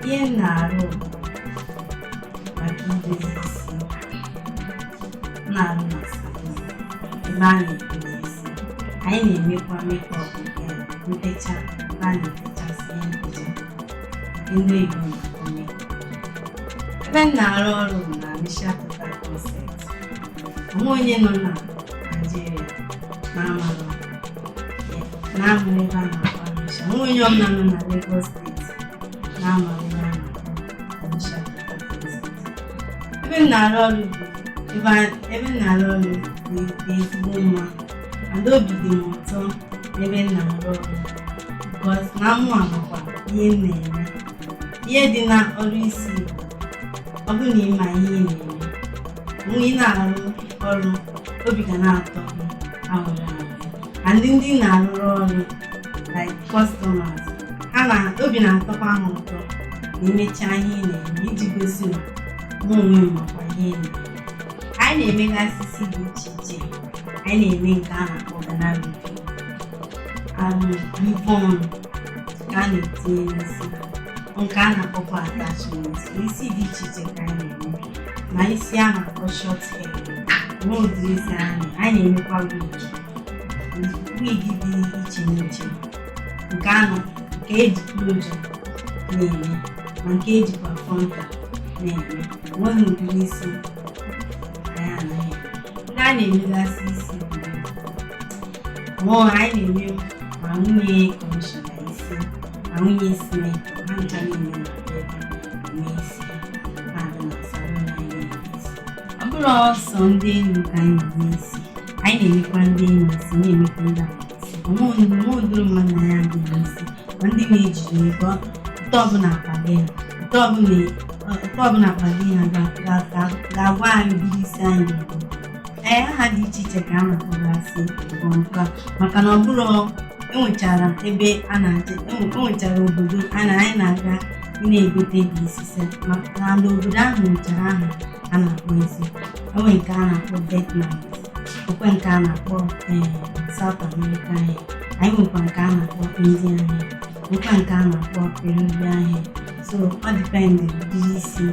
ihe na-arụ maka idozi isi na-arụ na salon ebe a na-edozi isi. Anyị na-emekwa makeup ntecha ebe a na-etechasị ihe ntecha ndị Igbo na-akpọ makeup. Ebe m na-arụ ọrụ na Anisha Total Concept. Onwe onye nọ na Nigeria na-amara na-amụrụ ebe a na-akpọ Anisha. Onwe onye ọbụla nọ na Lagos steeti na-amara ebe a na-akpọ Anisha Total Concept. Ebe m na-arụ ọrụ bụ ezigbo mma and obi dị m ụtọ n'ebe m na-arụ ọrụ because na mụ amakwa ihe m na-eme. Ihe dị na ọrụ isi ọ bụrụ na ịma ihe ị na-eme, mgbe ị na-arụ ọrụ obi ga na-atọ gị ahụrụ ahụ, and ndị na-arụrụ ọrụ like customers obi na-atọkwa ha ụtọ na emechaa ihe ị na-eme iji gosi na mụ onwe m makwa ihe ị na-eme. Anyị na-emegasị isi dị iche iche. Anyị na-eme nke a na-akpọ Ghana Ribbon ka a na-etinye n'isi, nke a na-akpọkwa attachment. Isi dị iche iche ka anyị na-eme, ma isi a na-akpọ short hair nwe ụdịrị isi anyị. Anyị na-emekwa wig dị iche n'iche, nke eji closure na-eme ma nke ejikwa frontal na-eme. Nweghị ụdịrị isi anyị anaghị. Ndị a na-emegasị isi anyị na-eme ma nwunye kọmishọna isi ma nwunye sinetọ, ha ncha niile na-abịa eme isi na-abịa na salon anyị na-eme isi. Ọ bụrụ ọsọ ndị enyi ka anyị na-eme isi, anyị na-emekwa ndị enyi isi na-emekwa ndị isi. Ọmụdụrụ mmadụ na ya adịghị isi ma ndị na-ejiri ego ụtọ ọbụla akpali ha ga-agwa anyị ụdịrị isi anyị na-ego. Aha dị iche iche ka a na-akpọgasị maka na ọ bụrụ enwechara obodo anyị na-aga na-egote dị isi na obodo ahụ nwechara aha a na-akpọ isi. Enwe nke a na-akpọ Vietnam, okwe nke a na-akpọ South America ahịa, anyị nwekwa nke a na-akpọ Indian ahịa, nwekwa nke a na-akpọ Peruvian ahịa. So ọ dịpendị ụdịrị isi